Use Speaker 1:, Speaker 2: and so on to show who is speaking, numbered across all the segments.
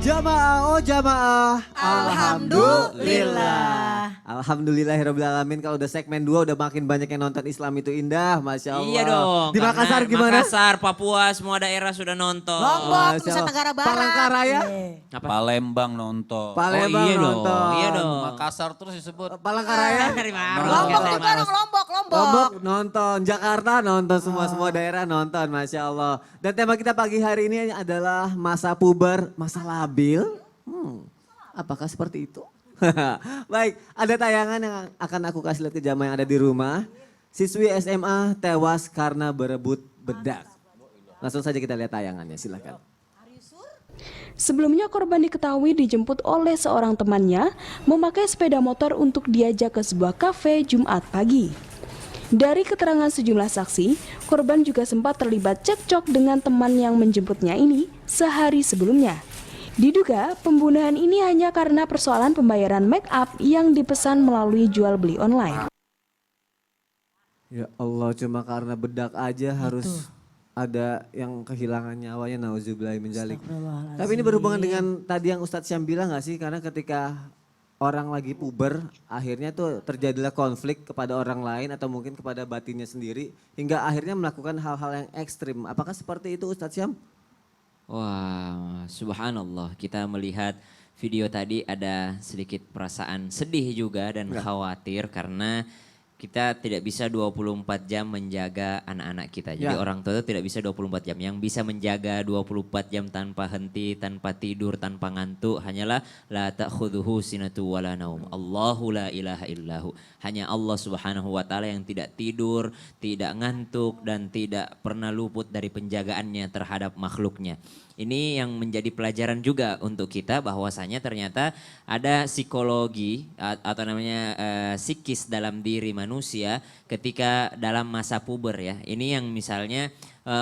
Speaker 1: Jamaah, oh jamaah.
Speaker 2: Alhamdulillah.
Speaker 1: Alhamdulillahirrahmanirrahim. Kalau udah segmen 2 udah makin banyak yang nonton Islam itu indah, Masya Allah.
Speaker 3: Iya dong.
Speaker 1: Di Makassar gimana?
Speaker 3: Makassar, Papua, semua daerah sudah nonton.
Speaker 2: Lombok,
Speaker 1: Masya
Speaker 2: Nusa
Speaker 1: Allah.
Speaker 2: Tenggara Barat.
Speaker 1: Palangkaraya?
Speaker 3: Apa?
Speaker 4: Palembang nonton.
Speaker 1: Palembang
Speaker 3: iya dong,
Speaker 1: nonton.
Speaker 3: iya dong.
Speaker 4: Makassar terus disebut.
Speaker 1: Palangkaraya?
Speaker 3: Dari mana?
Speaker 2: Lombok
Speaker 3: Dari
Speaker 2: juga
Speaker 3: mana?
Speaker 2: dong, Lombok.
Speaker 1: Lombok nonton, Jakarta nonton, semua daerah nonton, Masya Allah. Dan tema kita pagi hari ini adalah masa puber, masa labil. Apakah seperti itu? Baik, ada tayangan yang akan aku kasih lihat ke jamaah yang ada di rumah. Siswi SMA tewas karena berebut bedak. Langsung saja kita lihat tayangannya, silakan.
Speaker 5: Sebelumnya korban diketahui dijemput oleh seorang temannya memakai sepeda motor untuk diajak ke sebuah kafe Jumat pagi. Dari keterangan sejumlah saksi, korban juga sempat terlibat cekcok dengan teman yang menjemputnya ini sehari sebelumnya. Diduga pembunuhan ini hanya karena persoalan pembayaran make up yang dipesan melalui jual beli online.
Speaker 1: Ya Allah, cuma karena bedak aja harus ada yang kehilangan nyawanya, nauzubillahi min dzalik. Tapi ini berhubungan dengan tadi yang Ustadz Syam bilang gak sih? Karena ketika orang lagi puber, akhirnya tuh terjadilah konflik kepada orang lain atau mungkin kepada batinnya sendiri. Hingga akhirnya melakukan hal-hal yang ekstrim. Apakah seperti itu Ustadz Syam?
Speaker 3: Wah, subhanallah, kita melihat video tadi ada sedikit perasaan sedih juga dan khawatir karena kita tidak bisa 24 jam menjaga anak-anak kita. Jadi orang tua itu tidak bisa 24 jam. Yang bisa menjaga 24 jam tanpa henti, tanpa tidur, tanpa ngantuk hanyalah la ta'khudhuhu sinatu wala naum. Allahu la ilaha illahu. Hanya Allah Subhanahu wa taala yang tidak tidur, tidak ngantuk dan tidak pernah luput dari penjagaannya terhadap makhluknya. Ini yang menjadi pelajaran juga untuk kita bahwasanya ternyata ada psikologi atau namanya psikis dalam diri manusia ketika dalam masa puber ya. Ini yang misalnya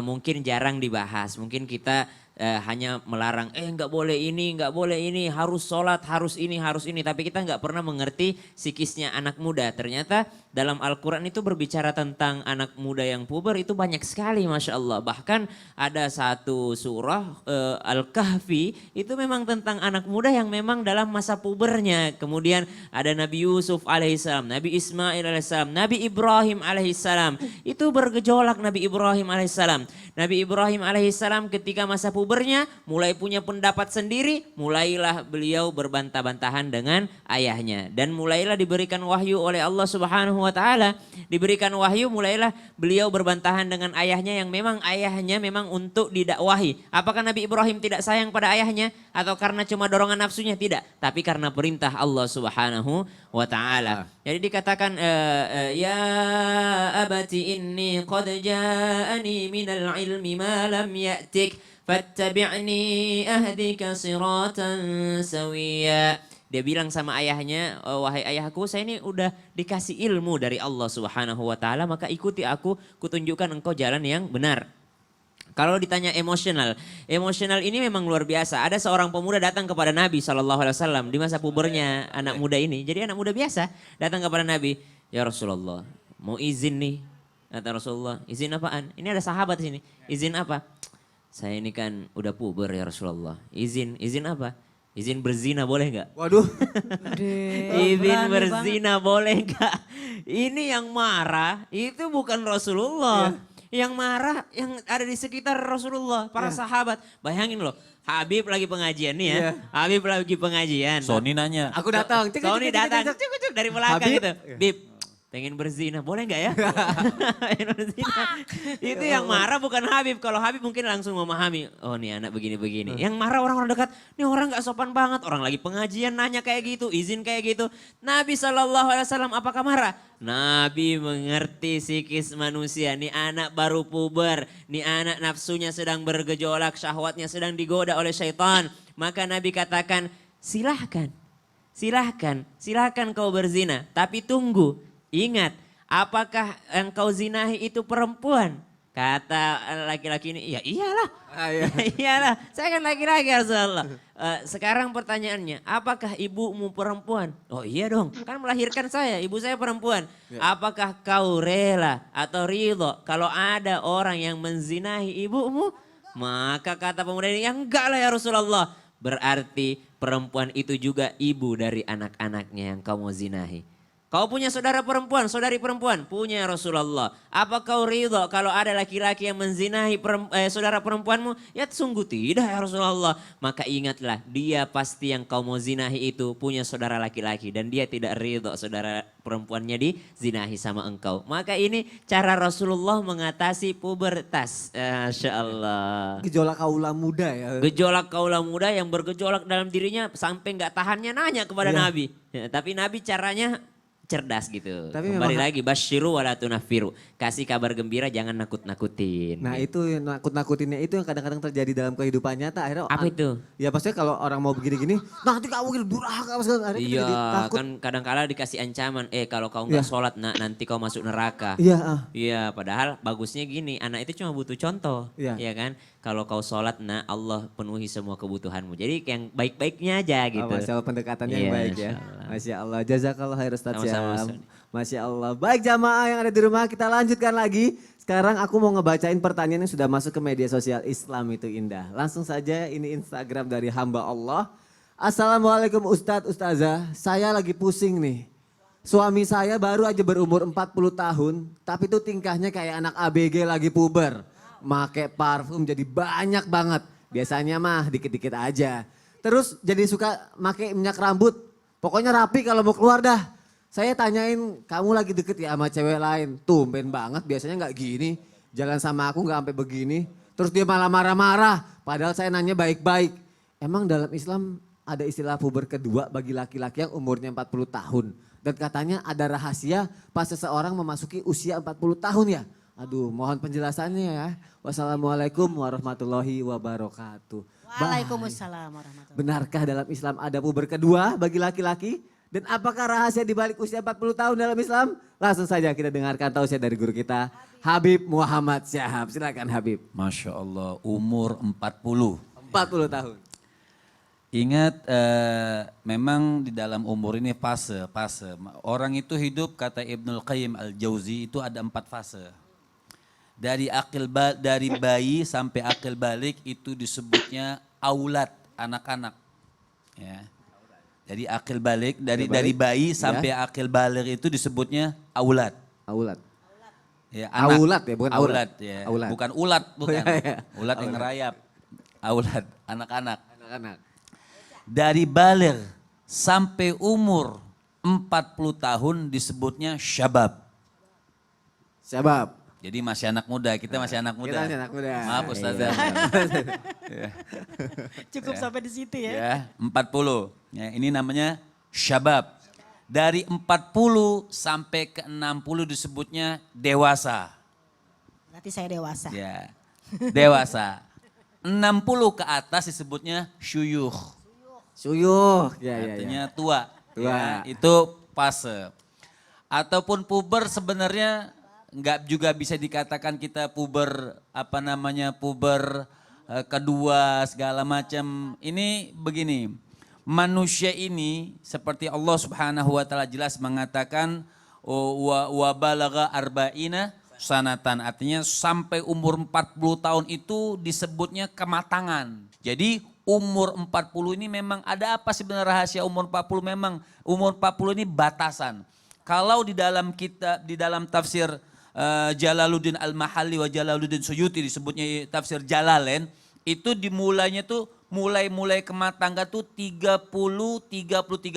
Speaker 3: mungkin jarang dibahas, mungkin kita hanya melarang nggak boleh ini, harus sholat, harus ini. Tapi kita nggak pernah mengerti psikisnya anak muda. Ternyata dalam Al-Quran itu berbicara tentang anak muda yang puber itu banyak sekali Masya Allah. Bahkan ada satu surah Al-Kahfi itu memang tentang anak muda yang memang dalam masa pubernya. Kemudian ada Nabi Yusuf alaihissalam, Nabi Ismail alaihissalam, Nabi Ibrahim alaihissalam. Itu bergejolak Nabi Ibrahim alaihissalam. Nabi Ibrahim alaihissalam ketika masa pubernya mulai punya pendapat sendiri, mulailah beliau berbantah-bantahan dengan ayahnya. Dan mulailah diberikan wahyu oleh Allah Subhanahu wa taala. Diberikan wahyu, mulailah beliau berbantahan dengan ayahnya yang memang ayahnya memang untuk didakwahi. Apakah Nabi Ibrahim tidak sayang pada ayahnya atau karena cuma dorongan nafsunya? Tidak, tapi karena perintah Allah Subhanahu wa taala. Jadi dikatakan ya abati inni qad ja'ani minal ilmi ma lam ya'tik fattabi'ni ahdika siratan sawiya. Dia bilang sama ayahnya, wahai ayahku, saya ini udah dikasih ilmu dari Allah Subhanahu wa taala, maka ikuti aku, kutunjukkan engkau jalan yang benar. Kalau ditanya emosional ini memang luar biasa. Ada seorang pemuda datang kepada Nabi SAW di masa pubernya anak muda ini. Jadi anak muda biasa datang kepada Nabi, ya Rasulullah, mau izin nih. Kata Rasulullah, izin apaan? Ini ada sahabat di sini. Izin apa? Saya ini kan udah puber ya Rasulullah. Izin apa? Izin berzina boleh nggak?
Speaker 1: Waduh.
Speaker 3: Izin berzina boleh nggak? Ini yang marah itu bukan Rasulullah. Yang marah yang ada di sekitar Rasulullah, para sahabat. Bayangin loh, Habib lagi pengajian nih ya. Habib lagi pengajian.
Speaker 4: Sony nanya.
Speaker 1: Aku datang.
Speaker 3: Sony datang dari belakang
Speaker 1: Habib.
Speaker 3: gitu. Bib, pengen berzina, boleh nggak ya? Pengen berzina. Itu yang marah bukan Habib. Kalau Habib mungkin langsung memahami, oh nih anak begini-begini. Yang marah orang-orang dekat, nih orang nggak sopan banget. Orang lagi pengajian nanya kayak gitu, izin kayak gitu. Nabi SAW apakah marah? Nabi mengerti psikis manusia. Nih anak baru puber, nih anak nafsunya sedang bergejolak, syahwatnya sedang digoda oleh syaitan. Maka Nabi katakan, silahkan kau berzina. Tapi tunggu. Ingat, apakah engkau zinahi itu perempuan? Kata laki-laki ini, ya iyalah. Iyalah, saya kan laki-laki Rasulullah. Sekarang pertanyaannya, apakah ibumu perempuan? Oh iya dong, kan melahirkan saya, ibu saya perempuan. Apakah kau rela atau ridho kalau ada orang yang menzinahi ibumu? Maka kata pemuda ini, ya enggak lah ya Rasulullah. Berarti perempuan itu juga ibu dari anak-anaknya yang kau mau zinahi. Kau punya saudara perempuan, saudari perempuan, punya Rasulullah. Apa kau ridho kalau ada laki-laki yang menzinahi saudara perempuanmu? Ya sungguh tidak ya Rasulullah. Maka ingatlah, dia pasti yang kau mau zinahi itu punya saudara laki-laki. Dan dia tidak ridho saudara perempuannya dizinahi sama engkau. Maka ini cara Rasulullah mengatasi pubertas. Masya Allah.
Speaker 1: Gejolak kaula muda ya.
Speaker 3: Gejolak kaula muda yang bergejolak dalam dirinya sampai nggak tahannya nanya kepada
Speaker 1: Iya.
Speaker 3: Nabi. Ya, tapi Nabi caranya cerdas gitu.
Speaker 1: Tapi
Speaker 3: Kembali
Speaker 1: memang-
Speaker 3: lagi basyiru wala tunafiru. Kasih kabar gembira jangan nakut-nakutin.
Speaker 1: Nah itu yang nakut-nakutinnya itu yang kadang-kadang terjadi dalam kehidupan nyata. Akhirnya
Speaker 3: Apa itu?
Speaker 1: Ya maksudnya kalau orang mau begini-gini, nanti kamu gini durhaka apa segala. Akhirnya kita
Speaker 3: Iya
Speaker 1: jadi takut.
Speaker 3: kan kadang-kala dikasih ancaman. Kalau kau nggak
Speaker 1: Iya.
Speaker 3: sholat nanti kau masuk neraka.
Speaker 1: Iya,
Speaker 3: Iya padahal bagusnya gini. Anak itu cuma butuh contoh.
Speaker 1: Iya.
Speaker 3: Iya kan. Kalau kau sholat Allah penuhi semua kebutuhanmu. Jadi yang baik-baiknya aja gitu.
Speaker 1: Masya Allah pendekatannya yang
Speaker 3: Iya,
Speaker 1: baik ya.
Speaker 3: Masya Allah.
Speaker 1: Masya Allah. Jazakallah khair Ustaz
Speaker 3: Sama-sama,
Speaker 1: Syam.
Speaker 3: Ustaz.
Speaker 1: Masya Allah. Baik jamaah yang ada di rumah kita lanjutkan lagi. Sekarang aku mau ngebacain pertanyaan yang sudah masuk ke media sosial Islam itu indah. Langsung saja ini Instagram dari hamba Allah. Assalamualaikum Ustadz, Ustazah. Saya lagi pusing nih. Suami saya baru aja berumur 40 tahun. Tapi tuh tingkahnya kayak anak ABG lagi puber. Make parfum jadi banyak banget. Biasanya mah dikit-dikit aja. Terus jadi suka make minyak rambut. Pokoknya rapi kalau mau keluar dah. Saya tanyain, kamu lagi deket ya sama cewek lain? Tumben banget, biasanya nggak gini. Jalan sama aku nggak sampai begini. Terus dia malah marah-marah. Padahal saya nanya baik-baik. Emang dalam Islam ada istilah puber kedua bagi laki-laki yang umurnya 40 tahun. Dan katanya ada rahasia pas seseorang memasuki usia 40 tahun ya. Aduh, mohon penjelasannya ya. Wassalamualaikum warahmatullahi wabarakatuh.
Speaker 2: Waalaikumsalam warahmatullahi.
Speaker 1: Benarkah dalam Islam ada puber kedua bagi laki-laki? Dan apakah rahasia di balik usia 40 tahun dalam Islam? Langsung saja kita dengarkan tausiah dari guru kita, Habib Muhammad Syahab. Silakan Habib.
Speaker 4: Masya Allah, umur 40.
Speaker 1: 40 tahun.
Speaker 4: Ingat memang di dalam umur ini fase. Orang itu hidup kata Ibnul Qayyim Al-Jauzi itu ada 4 fase. Dari bayi sampai akil balik itu disebutnya aulad, anak-anak. Ya. Jadi akil balik dari bayi sampai akil balik itu disebutnya aulad.
Speaker 1: Aulad.
Speaker 4: Ya,
Speaker 1: Aulad ya, bukan aurat.
Speaker 4: aulad ya.
Speaker 1: Aulad.
Speaker 4: Bukan ulat, bukan.
Speaker 1: Oh, iya.
Speaker 4: Ulat yang ngerayap. Aulad, anak-anak.
Speaker 1: Anak-anak.
Speaker 4: Dari balik sampai umur 40 tahun disebutnya syabab.
Speaker 1: Syabab.
Speaker 4: Jadi masih anak muda, kita masih anak muda.
Speaker 1: Kita masih anak muda.
Speaker 4: Maaf Ustazah.
Speaker 2: Cukup sampai di situ ya.
Speaker 4: Ya, 40. Ya, ini namanya syabab. Dari 40 sampai ke 60 disebutnya dewasa.
Speaker 2: Berarti saya dewasa.
Speaker 4: Ya, dewasa. 60 ke atas disebutnya syuyukh.
Speaker 1: Suyuh. Ya, ya,
Speaker 4: Artinya
Speaker 1: ya.
Speaker 4: tua.
Speaker 1: Tua.
Speaker 4: Ya, itu fase. Ataupun puber sebenarnya nggak juga bisa dikatakan kita puber puber kedua segala macam. Ini begini, manusia ini seperti Allah Subhanahu wa taala jelas mengatakan wa balagha arba'ina sanatan, artinya sampai umur 40 tahun itu disebutnya kematangan. Jadi umur 40 ini memang ada apa sebenarnya rahasia umur 40? Memang umur 40 ini batasan. Kalau di dalam tafsir Jalaluddin Al-Mahalli wa Jalaluddin Suyuti disebutnya tafsir Jalalain, itu dimulainya tuh mulai kematangan tuh 33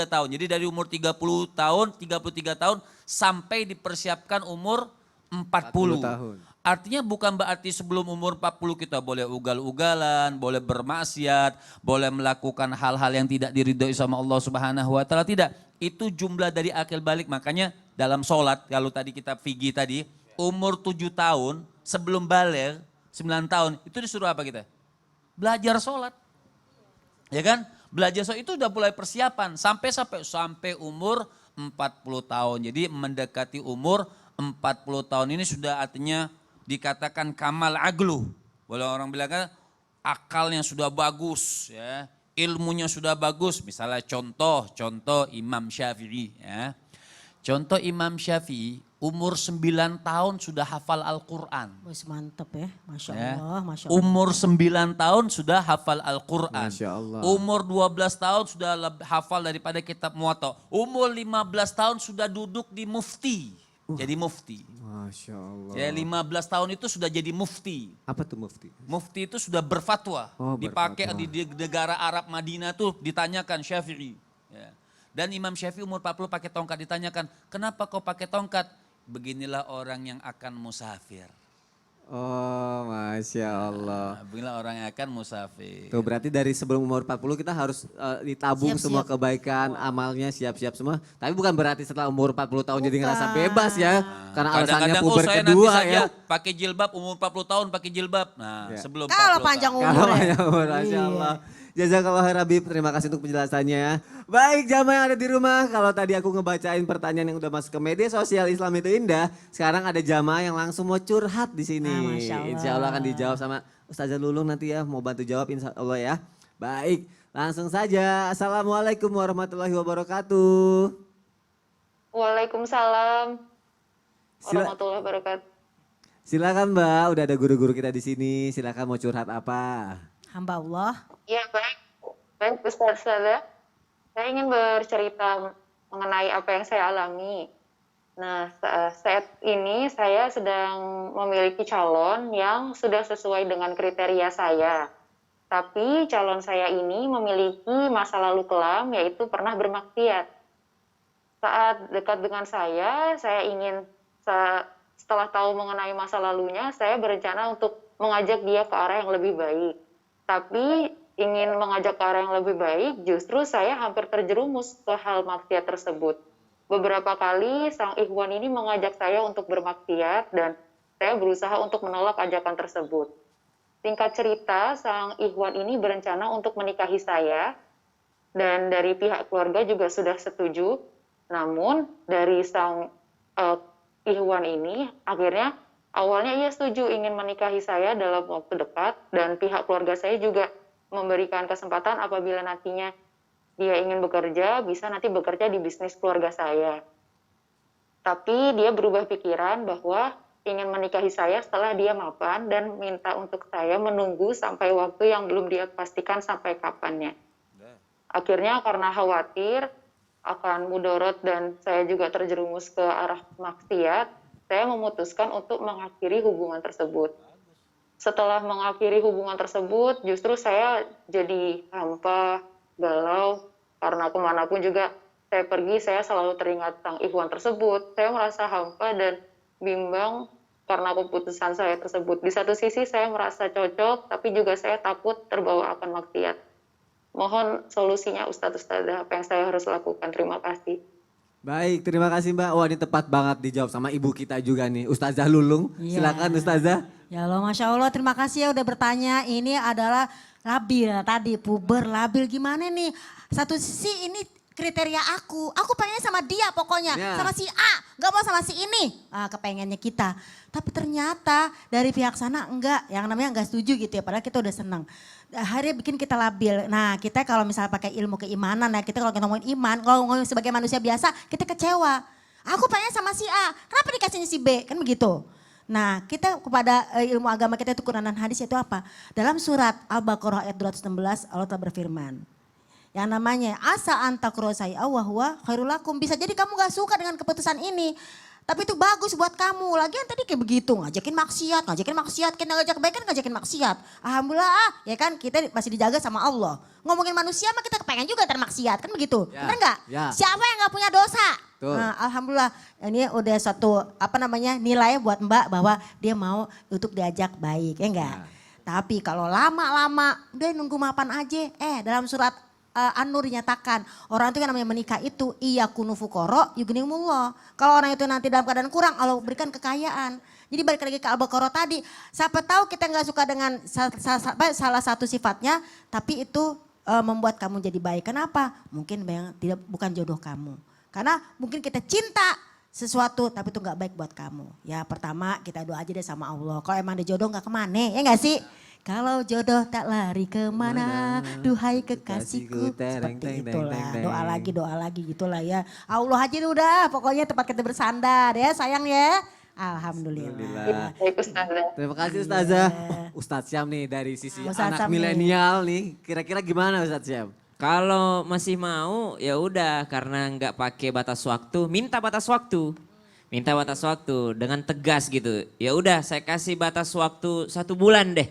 Speaker 4: tahun. Jadi dari umur 33 tahun sampai dipersiapkan umur 40
Speaker 1: tahun.
Speaker 4: Artinya bukan berarti sebelum umur 40 kita boleh ugal-ugalan, boleh bermaksiat, boleh melakukan hal-hal yang tidak diridhoi sama Allah Subhanahu wa taala, tidak. Itu jumlah dari akil balik. Makanya dalam sholat, kalau tadi kita figi tadi, umur 7 tahun sebelum balik 9 tahun itu disuruh apa kita? Belajar sholat. Ya kan? Belajar sholat itu udah mulai persiapan sampai umur 40 tahun. Jadi mendekati umur 40 tahun ini sudah artinya dikatakan kamal aglu. Boleh orang bilang kan akalnya sudah bagus ya. Ilmunya sudah bagus. Misalnya contoh Imam Syafi'i ya. Contoh Imam Syafi'i umur 9 tahun sudah hafal Al-Quran.
Speaker 2: Wes mantep ya, Masya
Speaker 4: Ya.
Speaker 2: Allah, Masya Allah.
Speaker 4: Umur 9 tahun sudah hafal Al-Quran.
Speaker 1: Masya Allah.
Speaker 4: Umur 12 tahun sudah hafal daripada kitab Muwatta. Umur 15 tahun sudah duduk di mufti. Jadi mufti.
Speaker 1: Masya Allah.
Speaker 4: Ya 15 tahun itu sudah jadi mufti.
Speaker 1: Apa tuh mufti?
Speaker 4: Mufti itu sudah berfatwa.
Speaker 1: Oh,
Speaker 4: Dipakai
Speaker 1: berfatwa.
Speaker 4: di negara Arab Madinah tuh ditanyakan Syafi'i. Ya. Dan Imam Syafi'i umur 40 pakai tongkat, ditanyakan, kenapa kau pakai tongkat? Beginilah orang yang akan musafir.
Speaker 1: Oh, Masya Allah.
Speaker 4: Nah, beginilah orang yang akan musafir.
Speaker 1: Tuh berarti dari sebelum umur 40 kita harus ditabung
Speaker 2: Siap-siap.
Speaker 1: semua kebaikan, amalnya siap-siap semua. Tapi bukan berarti setelah umur 40 tahun jadi ngerasa bebas ya. Karena alasannya
Speaker 4: Kadang-kadang
Speaker 1: puber
Speaker 4: saya
Speaker 1: kedua
Speaker 4: nanti saja
Speaker 1: ya.
Speaker 4: pakai jilbab, umur 40 tahun pakai jilbab. Nah
Speaker 1: Ya.
Speaker 4: sebelum
Speaker 2: Kalau
Speaker 4: 40
Speaker 2: panjang
Speaker 4: tahun.
Speaker 2: umur
Speaker 1: Kalau
Speaker 2: ya.
Speaker 1: banyak umur, Masya Allah. Jazakallah khair Habib, terima kasih untuk penjelasannya ya. Baik jamaah yang ada di rumah, kalau tadi aku ngebacain pertanyaan yang udah masuk ke media sosial Islam itu indah, sekarang ada jamaah yang langsung mau curhat di sini.
Speaker 2: Masya Allah.
Speaker 1: Insya Allah akan dijawab sama Ustazah Lulung nanti ya, mau bantu jawab insya Allah ya. Baik, langsung saja. Assalamualaikum warahmatullahi wabarakatuh.
Speaker 6: Waalaikumsalam
Speaker 1: Sila-
Speaker 6: warahmatullahi wabarakatuh.
Speaker 1: Silakan Mbak, udah ada guru-guru kita di sini. Silakan mau curhat apa?
Speaker 2: Hamba Allah.
Speaker 6: Ya baik, baik Ustaz Sada. Saya ingin bercerita mengenai apa yang saya alami. Nah, saat ini saya sedang memiliki calon yang sudah sesuai dengan kriteria saya. Tapi calon saya ini memiliki masa lalu kelam, yaitu pernah bermaksiat. Saat dekat dengan saya ingin setelah tahu mengenai masa lalunya, saya berencana untuk mengajak dia ke arah yang lebih baik. Tapi ingin mengajak ke arah yang lebih baik, justru saya hampir terjerumus ke hal maksiat tersebut. Beberapa kali sang ikhwan ini mengajak saya untuk bermaksiat dan saya berusaha untuk menolak ajakan tersebut. Singkat cerita, sang ikhwan ini berencana untuk menikahi saya dan dari pihak keluarga juga sudah setuju. Namun dari sang ikhwan ini akhirnya awalnya ia setuju ingin menikahi saya dalam waktu dekat dan pihak keluarga saya juga memberikan kesempatan apabila nantinya dia ingin bekerja, bisa nanti bekerja di bisnis keluarga saya. Tapi dia berubah pikiran bahwa ingin menikahi saya setelah dia mapan dan minta untuk saya menunggu sampai waktu yang belum dia pastikan sampai kapannya. Akhirnya karena khawatir akan mudorot dan saya juga terjerumus ke arah maksiat, saya memutuskan untuk mengakhiri hubungan tersebut. Setelah mengakhiri hubungan tersebut, justru saya jadi hampa, galau, karena kemanapun juga saya pergi, saya selalu teringat sang ikhwan tersebut. Saya merasa hampa dan bimbang karena keputusan saya tersebut. Di satu sisi saya merasa cocok, tapi juga saya takut terbawa akan maksiat. Mohon solusinya Ustadz-Ustadzah, apa yang saya harus lakukan. Terima kasih.
Speaker 1: Baik, terima kasih Mbak. Wah ini tepat banget dijawab sama ibu kita juga nih, Ustazah Lulung.
Speaker 2: Iya.
Speaker 1: Silakan Ustazah.
Speaker 2: Ya Allah, Masya Allah, terima kasih ya udah bertanya. Ini adalah labil tadi, puber, labil gimana nih. Satu sisi ini kriteria aku pengennya sama dia pokoknya.
Speaker 1: Ya.
Speaker 2: Sama si A, gak mau sama si ini. Kepengennya kita. Tapi ternyata dari pihak sana enggak, yang namanya enggak setuju gitu ya. Padahal kita udah seneng. Akhirnya bikin kita labil. Nah kita kalau misalnya pakai ilmu keimanan, nah kita kalau kita ngomongin iman, kalau ngomongin sebagai manusia biasa, kita kecewa. Aku pengen sama si A, kenapa dikasihnya si B? Kan begitu. Nah kita kepada ilmu agama kita itu Quran dan hadis itu apa? Dalam surat Al-Baqarah ayat 216 Allah telah berfirman. Yang namanya asa antakro say'a wa huwa khairul lakum. Bisa jadi kamu gak suka dengan keputusan ini. Tapi itu bagus buat kamu. Lagian tadi kayak begitu, ngajakin maksiat. Kita ngajak kebaikan, ngajakin maksiat. Alhamdulillah ya kan kita masih dijaga sama Allah. Ngomongin manusia mah kita kepengen juga termaksiat, kan begitu.
Speaker 1: Ya,
Speaker 2: Benar gak?
Speaker 1: ya.
Speaker 2: Siapa yang gak punya dosa?
Speaker 1: Betul.
Speaker 2: Nah, Alhamdulillah ini udah satu nilai buat Mbak bahwa dia mau untuk diajak baik, ya enggak?
Speaker 1: Ya.
Speaker 2: Tapi kalau lama-lama udah nunggu mapan aja. Dalam surat An-Nur dinyatakan orang itu yang namanya menikah itu iya kunu fukoro yugnimullah. Kalau orang itu nanti dalam keadaan kurang Allah berikan kekayaan. Jadi balik lagi ke Al-Baqarah tadi. Siapa tahu kita nggak suka dengan salah satu sifatnya, tapi itu membuat kamu jadi baik. Kenapa? Mungkin bukan jodoh kamu. Karena mungkin kita cinta sesuatu tapi itu nggak baik buat kamu. Ya pertama kita doa aja deh sama Allah. Kalau emang ada jodoh nggak kemana, ya nggak sih? Kalau jodoh tak lari kemana, duhai kekasihku.
Speaker 1: Tereng,
Speaker 2: Seperti
Speaker 1: teng, teng,
Speaker 2: itulah,
Speaker 1: teng, teng.
Speaker 2: doa lagi gitulah ya. Allah aja udah, pokoknya tempat kita bersandar ya sayang ya. Alhamdulillah.
Speaker 6: Baik Ustazah.
Speaker 1: Terima kasih Ustazah. Ustadz Syam nih dari sisi
Speaker 2: Ustadz
Speaker 1: anak
Speaker 2: Syam nih.
Speaker 1: milenial nih. Kira-kira gimana Ustadz Syam?
Speaker 3: Kalau masih mau ya udah karena nggak pakai batas waktu, minta batas waktu. Minta batas waktu dengan tegas gitu. Ya udah saya kasih batas waktu 1 bulan deh.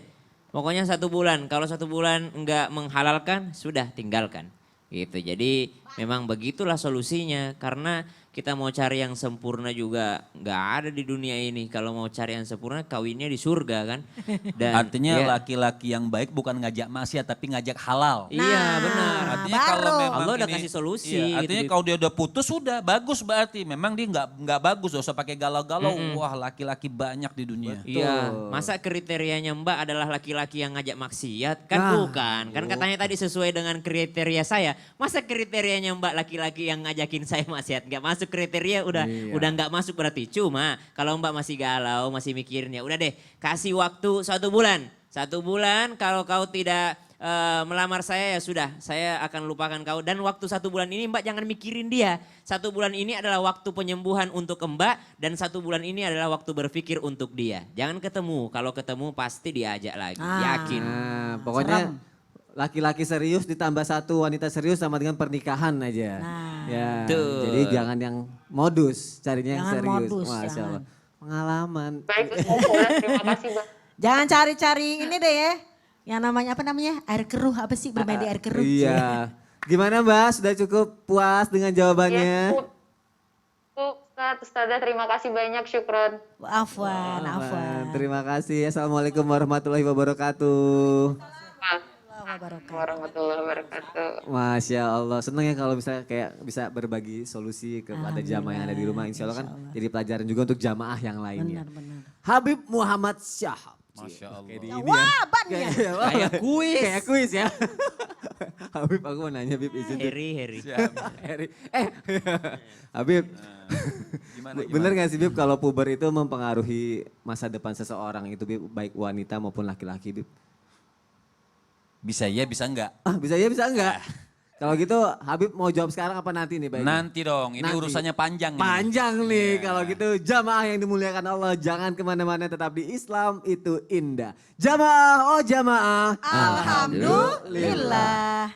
Speaker 3: Pokoknya 1 bulan. Kalau 1 bulan nggak menghalalkan sudah tinggalkan. Gitu. Jadi memang begitulah solusinya karena kita mau cari yang sempurna juga nggak ada di dunia ini. Kalau mau cari yang sempurna kawinnya di surga kan. Dan
Speaker 4: Artinya
Speaker 3: ya,
Speaker 4: laki-laki yang baik bukan ngajak maksiat tapi ngajak halal.
Speaker 3: iya benar.
Speaker 4: Artinya
Speaker 2: baru.
Speaker 4: kalau memang
Speaker 3: Allah udah
Speaker 4: ini-
Speaker 3: kasih solusi
Speaker 4: Iya, artinya
Speaker 3: gitu.
Speaker 4: kalau dia udah putus sudah bagus berarti. Memang dia nggak bagus, gak usah pakai galau-galau. Wah laki-laki banyak di dunia.
Speaker 3: Iya, masa kriterianya Mbak adalah laki-laki yang ngajak maksiat? Kan
Speaker 1: Nah,
Speaker 3: bukan, kan katanya tadi sesuai dengan kriteria saya. Masa kriterianya Mbak laki-laki yang ngajakin saya maksiat? Gak masuk kriteria udah nggak masuk berarti. Cuma kalau Mbak masih galau, masih mikirnya, udah deh kasih waktu 1 bulan. 1 bulan kalau kau tidak melamar saya ya sudah, saya akan lupakan kau. Dan waktu 1 bulan ini Mbak jangan mikirin dia. 1 bulan ini adalah waktu penyembuhan untuk Mbak dan 1 bulan ini adalah waktu berpikir untuk dia. Jangan ketemu, kalau ketemu pasti diajak lagi, yakin.
Speaker 1: Nah, pokoknya laki-laki serius ditambah 1 wanita serius sama dengan pernikahan aja. Ya,
Speaker 3: Betul.
Speaker 1: jadi jangan yang modus, carinya yang
Speaker 2: Jangan
Speaker 1: serius.
Speaker 2: modus,
Speaker 1: Masya
Speaker 2: jangan.
Speaker 1: Allah. Pengalaman.
Speaker 6: Baik Ustazah, terima kasih banyak.
Speaker 2: Jangan cari-cari ini deh ya. Yang namanya apa namanya? Air keruh apa sih? Bermain di air keruh.
Speaker 1: Iya. Gimana Mbak, sudah cukup puas dengan jawabannya?
Speaker 6: Ustazah, terima kasih banyak, syukron.
Speaker 2: Afwan, afwan.
Speaker 1: Terima kasih. Assalamualaikum warahmatullahi wabarakatuh.
Speaker 6: Warahmatullahi wabarakatuh.
Speaker 1: Masya Allah, senang ya kalau bisa kayak bisa berbagi solusi kepada jamaah yang ada di rumah. Insya Allah kan jadi pelajaran juga untuk jamaah yang lainnya.
Speaker 2: Benar-benar.
Speaker 1: Habib Muhammad Syahab.
Speaker 4: Masya Allah.
Speaker 1: Kayak di
Speaker 2: Ya,
Speaker 1: ini
Speaker 2: wah, bannya.
Speaker 1: Kayak kuis. Kayak kuis ya. Habib aku mau nanya Habib izin. tuh.
Speaker 3: Heri.
Speaker 1: Heri. Habib.
Speaker 4: Gimana?
Speaker 1: Bener gak sih Bib kalau puber itu mempengaruhi masa depan seseorang itu Bib, baik wanita maupun laki-laki Bib?
Speaker 4: Bisa ya, bisa enggak?
Speaker 1: Ah bisa ya bisa enggak? Kalau gitu Habib mau jawab sekarang apa nanti nih baiknya?
Speaker 4: Nanti dong, ini
Speaker 1: Nanti.
Speaker 4: urusannya panjang. ini.
Speaker 1: Panjang nih kalau gitu jamaah yang dimuliakan Allah jangan kemana-mana tetap di Islam itu indah. Jamaah oh jamaah.
Speaker 2: Alhamdulillah.